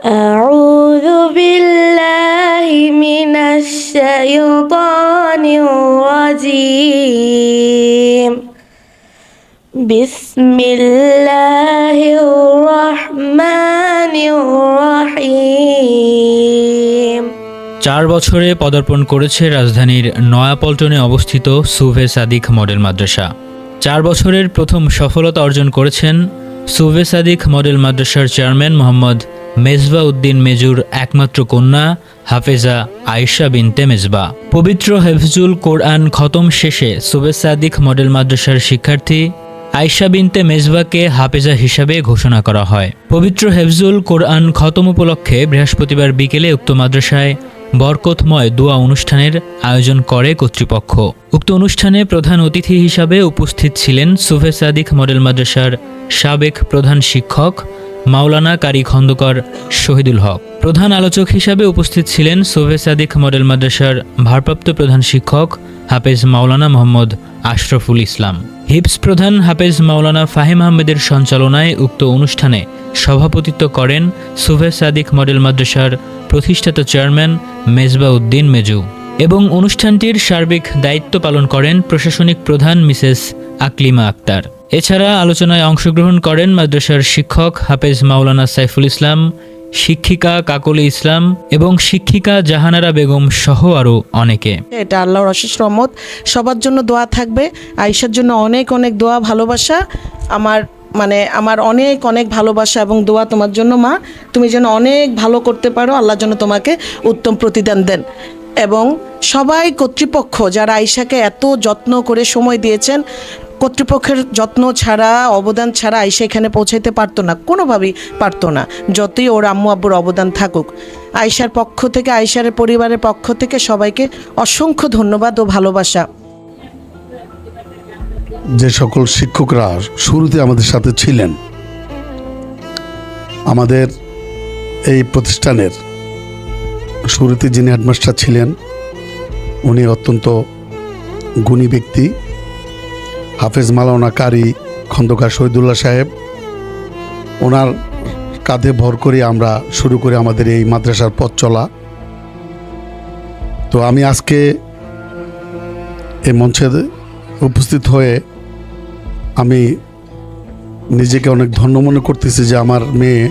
أعوذ بالله من الشيطان الرجيم بسم الله الرحمن الرحيم 4 বছরে পদার্পণ করেছে রাজধানীর নয়াপল্টনে অবস্থিত সুভে সাদিক মডেল মাদ্রাসা। 4 বছরের প্রথম সফলতা অর্জন করেছেন সুভে সাদিক মডেল মাদ্রাসার চেয়ারম্যান মোহাম্মদ মেজবা উদ্দিন মেজুর একমাত্র কন্যা হাফেজা আয়েশা বিনতে মেজবা। পবিত্র হেফজুল কোরআন খতম শেষে সুভে সাদিক মডেল মাদ্রাসার শিক্ষার্থী আয়েশা বিনতে মেজবাকে হাফেজা হিসাবে ঘোষণা করা হয়। পবিত্র হেফজুল কোরআন খতম উপলক্ষে বৃহস্পতিবার বিকেলে উক্ত মাদ্রাসায় বরকতময় দোয়া অনুষ্ঠানের আয়োজন করে কর্তৃপক্ষ। উক্ত অনুষ্ঠানে প্রধান অতিথি হিসাবে উপস্থিত ছিলেন সুভে সাদিক মডেল মাদ্রাসার সাবেক প্রধান শিক্ষক মাওলানা কারি খন্দকার শহীদুল হক। প্রধান আলোচক হিসাবে উপস্থিত ছিলেন সুভে সাদিক মডেল মাদ্রাসার ভারপ্রাপ্ত প্রধান শিক্ষক হাফেজ মাওলানা মোহাম্মদ আশরাফুল ইসলাম। হিপস প্রধান হাফেজ মাওলানা ফাহিম আহমেদের সঞ্চালনায় উক্ত অনুষ্ঠানে সভাপতিত্ব করেন সুভে সাদিক মডেল মাদ্রাসার প্রতিষ্ঠাতা চেয়ারম্যান মেজবা উদ্দিন মেজু এবং অনুষ্ঠানটির সার্বিক দায়িত্ব পালন করেন প্রশাসনিক প্রধান মিসেস আকলিমা আক্তার। এছাড়া আলোচনায় অংশগ্রহণ করেন মাদ্রাসার শিক্ষক হাফেজ মাওলানা সাইফুল ইসলাম, শিক্ষিকা কাকলি ইসলাম এবং শিক্ষিকা জাহানারা বেগম সহ আরও অনেকে। এটা আল্লাহর অশেষ রহমত, সবার জন্য দোয়া থাকবে। আয়েশার জন্য অনেক অনেক দোয়া, ভালোবাসা। আমার অনেক অনেক ভালোবাসা এবং দোয়া তোমার জন্য মা। তুমি যেন অনেক ভালো করতে পারো, আল্লাহ যেন তোমাকে উত্তম প্রতিদান দেন। এবং সবাই কর্তৃপক্ষ যারা আয়েশাকে এত যত্ন করে সময় দিয়েছেন, কর্তৃপক্ষের যত্ন ছাড়া, অবদান ছাড়া আয়েশা এখানে পৌঁছাইতে পারতো না, কোনোভাবেই পারতো না, যতই ওর আম্মু আব্বুর অবদান থাকুক। আয়েশার পক্ষ থেকে, আয়েশার পরিবারের পক্ষ থেকে সবাইকে অসংখ্য ধন্যবাদ ও ভালোবাসা। যে সকল শিক্ষকরা শুরুতে আমাদের সাথে ছিলেন, আমাদের এই প্রতিষ্ঠানের শুরুতে যিনি হেডমাস্টার ছিলেন উনি অত্যন্ত গুণী ব্যক্তি, হাফেজ মাওলানা কারি খন্দকার শহীদুল্লাহ সাহেব। ওনার কাঁধে ভর করে আমরা শুরু করি আমাদের এই মাদ্রাসার পথ চলা। তো আমি আজকে এই মঞ্চে উপস্থিত হয়ে আমি নিজেকে অনেক ধন্য মনে করতেছি যে আমার মেয়ে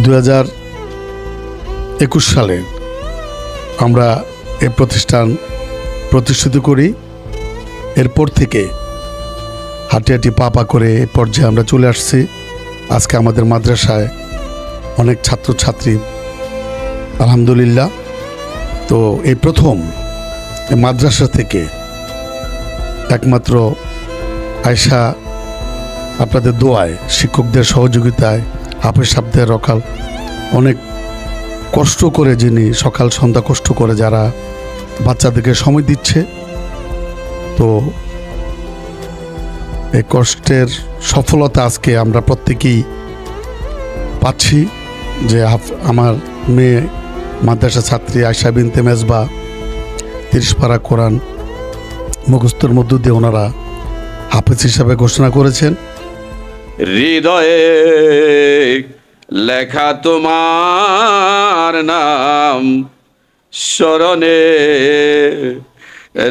2021 সালে আমরা এই প্রতিষ্ঠান প্রতিষ্ঠিত করি। এরপর থেকে হাঁটি হাঁটি পা পা করে এই পর্যায়ে আমরা চলে আসছি। আজকে আমাদের মাদ্রাসায় অনেক ছাত্রছাত্রী আলহামদুলিল্লাহ। তো এই প্রথম এই মাদ্রাসা থেকে একমাত্র আয়েশা আপনাদের দোয়ায়, শিক্ষকদের সহযোগিতায়, হাফেজ সাহেবদের রকাল অনেক কষ্ট করে, যিনি সকাল সন্ধ্যা কষ্ট করে যারা বাচ্চাদেরকে সময় দিচ্ছে, তো এই কষ্টের সফলতা আজকে আমরা প্রত্যেকেই পাচ্ছি। যে আমার মেয়ে মাদ্রাসা ছাত্রী আয়েশা বিনতে মেজবা 30 পারা কোরআন মুখস্থর মধ্য দিয়ে ওনারা হাফেজ হিসাবে ঘোষণা করেছেন। হৃদয়ে লেখা তোমার নাম, স্মরণে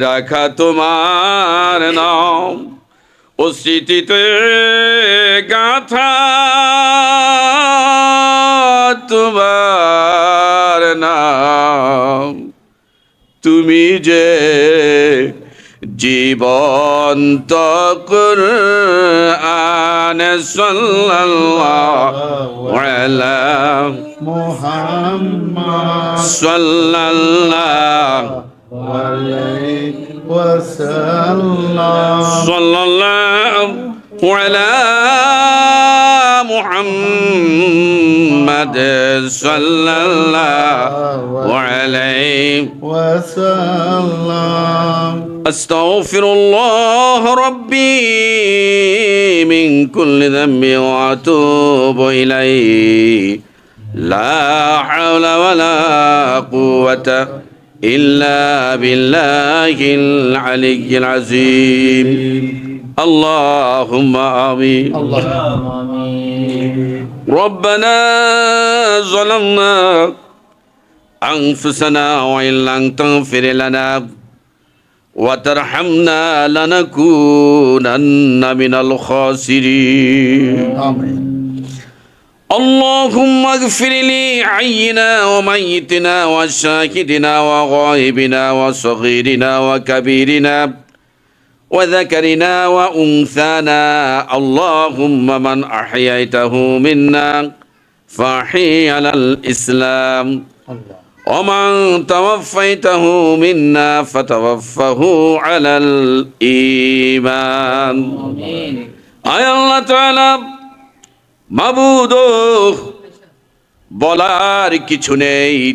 রাখা তোমার নাম, ও স্মৃতিতে গাথা তোমার নাম। তুমি যে জীবন্ত কুরআন সাল্লাল্লাহু আলা মুহাম্মাদ সাল্লাল্লাহু আলাইহি ওয়াসাল্লাম সাল্লাল্লাহু আলা মুহাম্মাদ সাল্লাল্লাহু আলাইহি ওয়াসাল্লাম। أستغفر الله ربي من كل ذنب وأتوب إليه لا حول ولا قوة إلا بالله العلي العظيم اللهم آمين. ربنا ظلمنا أنفسنا وإن لم تغفر لنا وترحمنا لنكونن من الخاسرين اللهم اغفر لي حينا وميتنا وشاهدنا وغائبنا وصغيرنا وكبيرنا وذكرنا وأنثانا اللهم من أحييته منا فأحي على الإسلام ومن توفيته منا فتوفه على الإيمان আয় আল্লাহ তাআলা মাবুদ বলার কিছু নেই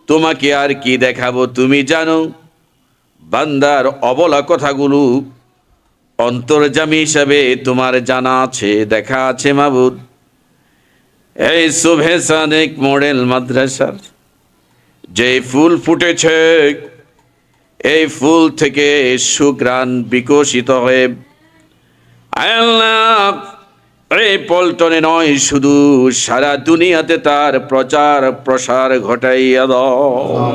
তোমাকে আর কি দেখাবো তুমি জানো বান্দার অবলা কথাগুলো অন্তর্যামী হিসাবে তোমার জানা আছে দেখা আছে মাবুদ এই সুবহে সাদিক মডেল মাদ্রাসার যে ফুল ফুটেছে এই ফুল থেকে সুঘ্রাণ বিকশিত হয়ে আল্লাহ এই পল্টনে নয় শুধু সারা দুনিয়াতে তার প্রচার প্রসার ঘটাইয়া দাও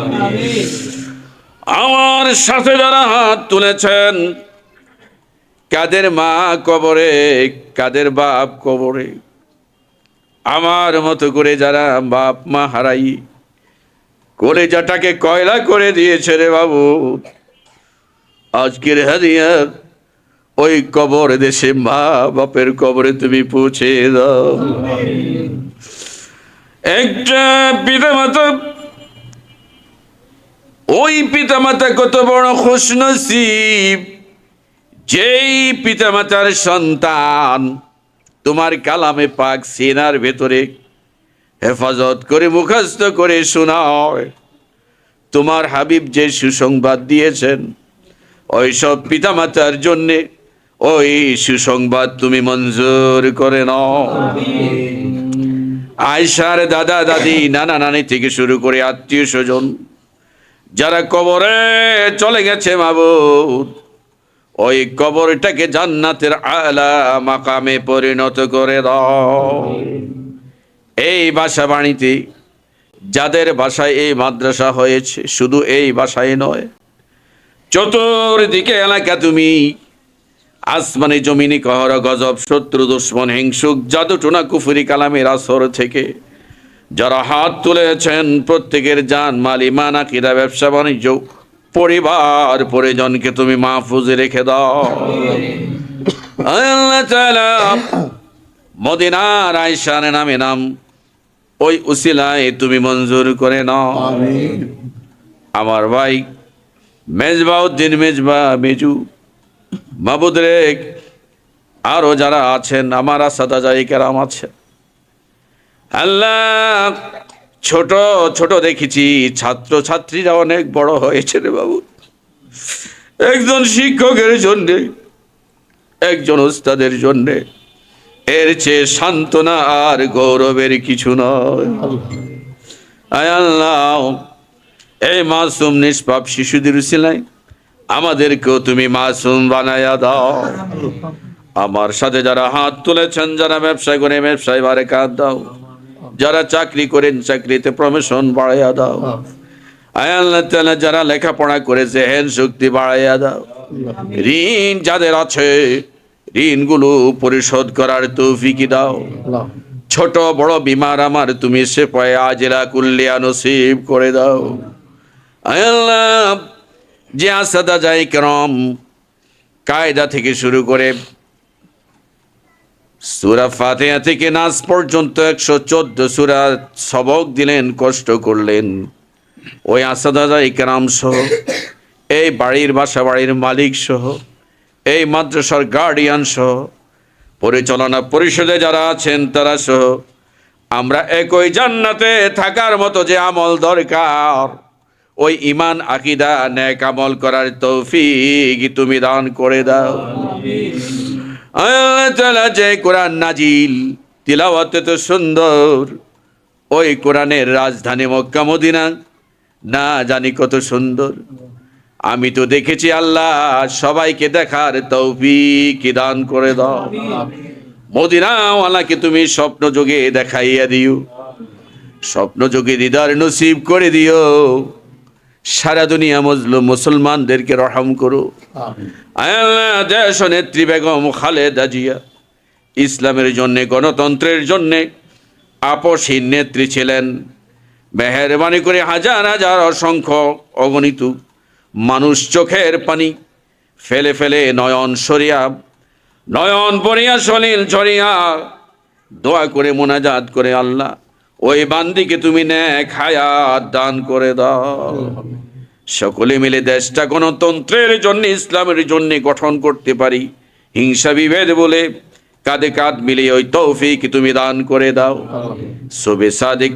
আমার সাথে যারা হাত তুলেছেন কাদের মা কবরে কাদের বাপ কবরে আমার মতো করে যারা বাপ মা হারাই কলেজাটাকে কয়লা করে দিয়েছে রে বাবু আজকের হাদিয়া ওই কবর দেশে মা বাপের কবরে তুমি পৌঁছে দাও একটা পিতামাতা ওই পিতামাতা কত বড় খুশনসিব যেই পিতামাতার সন্তান তোমার কালামে পাক সিনার ভেতরে হেফাজত করে মুখস্থ করে শোনায় তোমার হাবিব যে সুসংবাদ দিয়েছেন ওই সব পিতামাতার জন্যে ওই সুসংবাদ তুমি মঞ্জুর করে নাও আয়েশার দাদা দাদি নানা নানি থেকে শুরু করে আত্মীয় স্বজন যারা কবরে চলে গেছে মাবুদ ওই কবরটাকে জান্নাতের আলা মাকামে পরিণত করে দাও এই বাসা বাড়িতে যাদের বাসায় এই মাদ্রাসা হয়েছে শুধু এই বাসায় নয় চতুর্দিকে এলাকা তুমি আসমানে জমিনে কহর গজব শত্রু দুশ্মন হিংসুক জাদু টোনা কুফরি কালামের আসর থেকে যারা হাত তুলেছেন প্রত্যেকের জান মাল ইমান আকীদা ব্যবসা বাণিজ্য পরিবার পরিজনকে তুমি মাহফুজে রেখে দাও আল্লাহ তাআলা মদিনার আয়েশার নামে নাম ওই উসিলায় তুমি মঞ্জুর করে নাও আমার ভাই মেজবাউদ্দিন মেজবা মেজু মাবুদ রে আরো যারা আছেন আমার আসাদাজায়ে কেরাম আছেন আল্লাহ ছোট ছোট দেখেছি ছাত্র ছাত্রীরা অনেক বড় হয়েছে রে বাবু একজন শিক্ষকের জন্যে একজন ওস্তাদের জন্যে এর চেয়ে সান্ত্বনা আর গৌরবের কিছু নয় আয় আল্লাহ এই মাসুম নিষ্পাপ শিশুদের উসিলায় আমাদেরকেও তুমি মাসুম বানায়া দাও আমার সাথে যারা হাত তুলেছেন যারা ব্যবসা করে ব্যবসায় বারাকাত দাও যারা চাকরি করেন চাকরিতে প্রমোশন বাড়াইয়া দাও আয় আল্লাহ তাআলা যারা লেখাপড়া করেছে হেন শক্তি বাড়াইয়া দাও ঋণ যাদের আছে ঋণগুলো পরিশোধ করার তৌফিক দাও ছোট বড় বিমার আমার তুমি সেফায়ে আজিলা কুল্লিয়া নসিব করে দাও আয় আল্লাহ যে আসাদাজায়ে কেরাম কায়দা থেকে শুরু করে সূরা ফাতিহা থেকে নাস পর্যন্ত 114 সূরা সবক দিলেন কষ্ট করলেন ওই আসাদাজায়ে কেরাম সহ এই বাড়ির বাসা বাড়ির মালিক সহ এই মাদ্রাসার গার্ডিয়ান সহ পরিচালনা পরিষদে যারা আছেন তারা সহ আমরা একই জান্নাতে থাকার মতো যে আমল দরকার ওই ঈমান আকীদা নেক আমল করার তৌফিক তুমি দান করে দাও আল্লাহ তাআলা যে কোরআন নাজিল তিলাওয়াত তো সুন্দর ওই কোরআনের রাজধানী মক্কা মদিনা না জানি কত সুন্দর আমি তো দেখেছি আল্লাহ সবাইকে দেখার তৌফিক দান করে দাও মদিনাওয়ালাকে তুমি স্বপ্ন যোগে দেখাইয়া দিও, স্বপ্ন যোগে দিদার নসিব করে দিও। সারা দুনিয়া মজলুম মুসলমানদেরকে রহম করো। আয় আল্লাহ, দেশ নেত্রী বেগম খালেদা জিয়া ইসলামের জন্যে, গণতন্ত্রের জন্যে আপসহীন নেত্রী ছিলেন। মেহেরবানি করে হাজার হাজার অসংখ্য অগণিত মানুষ চোখের পানি ফেলে ফেলে নয়ন সরিয়া, নয়ন পড়িয়া সলিল ছড়িয়া দোয়া করে মোনাজাত করে, আল্লাহ ওই বান্দিকে তুমি নেক হায়াত দান করে দাও। সকলে মিলে দেশটা গণতন্ত্রের জন্য, ইসলামের জন্য গঠন করতে পারি। হিংসা বিভেদ বলে কাঁধে কাঁধ মিলিয়ে ওই তৌফিক তুমি দান করে দাও। শোভে সাদিক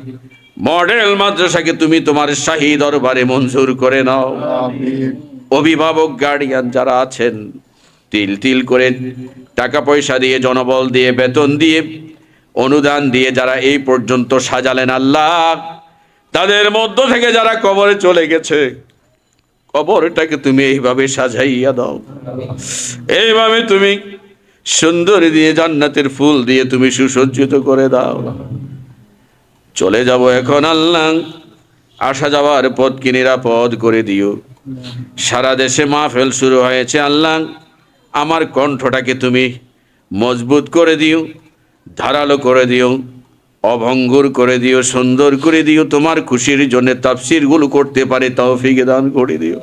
মডেল মাদ্রাসাকে তুমি তোমার শাহী দরবারে মঞ্জুর করে নাও। অভিভাবক গার্ডিয়ান যারা আছেন, তিল তিল করে টাকা পয়সা দিয়ে, জনবল দিয়ে, বেতন দিয়ে, অনুদান দিয়ে যারা এই পর্যন্ত সাজালেন, আল্লাহ তাদের মধ্য থেকে যারা কবরে চলে গেছে, কবরটাকে তুমি এইভাবে সাজাইয়া দাও, এইভাবে তুমি সুন্দর দিয়ে জান্নাতের ফুল দিয়ে তুমি সুসজ্জিত করে দাও। চলে যাব এখন আল্লাহ, আসা যাওয়ার পথকে নিরাপদ করে দিও। সারা দেশে মাহফিল শুরু হয়েছে, আল্লাহ আমার কণ্ঠটাকে তুমি মজবুত করে দিও, ধারালো করে দিও, অভঙ্গুর করে দিও, সুন্দর করে দিও। তোমার খুশির জন্য তাফসিরগুলো করতে পারে তৌফিক দান করে দিও।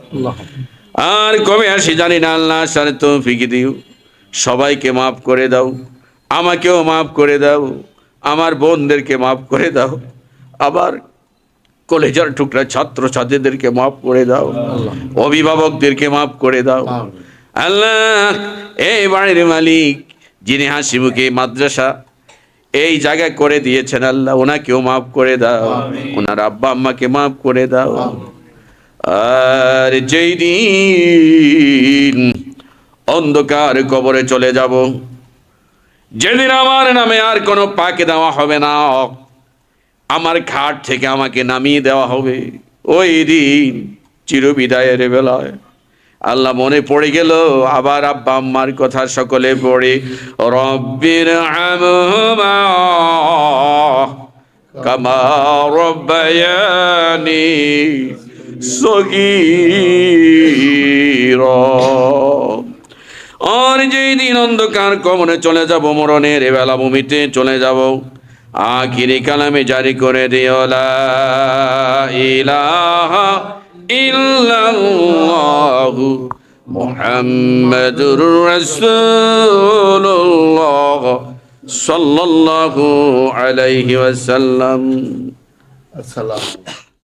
আর কবে আসি জানি না আল্লাহ, সারে তৌফিক দিও। সবাইকে মাফ করে দাও, আমাকেও মাফ করে দাও, আমার বোনদেরকে মাফ করে দাও, আবার কলেজার টুকরা ছাত্র ছাত্রীদেরকে মাফ করে দাও, অভিভাবকদেরকে মাফ করে দাও। আল্লাহ এই বাড়ির মালিক যিনি হাসি মুখে মাদ্রাসা এই জায়গায় করে দিয়েছেন, আল্লাহ ওনাকেও মাফ করে দাও, ওনার আব্বা আম্মাকে মাফ করে দাও। আর যেই দিন অন্ধকার কবরে চলে যাব, যেদিন আমার নামে আর কোনো পাকে দেওয়া হবে না, আমার খাট থেকে আমাকে নামিয়ে দেওয়া হবে, ওই দিন চিরবিদায়ের বেলায় আল্লাহ মনে পড়ে গেল আবার আব্বা আম্মার কথা সকলে পড়ে, রব্বির হামহুমা কামা রব্বায়ানি সগীরা। আর যেই দিন অন্ধকার কবরে চলে যাব, মরণের বেলা ভূমিতে চলে যাব, আখিরি কালামে জারি করে দিও লা ইলাহা ইল্লাল্লাহু মুহাম্মাদুর রাসূলুল্লাহ সাল্লাল্লাহু আলাইহি ওয়াসাল্লাম। আসসালাম।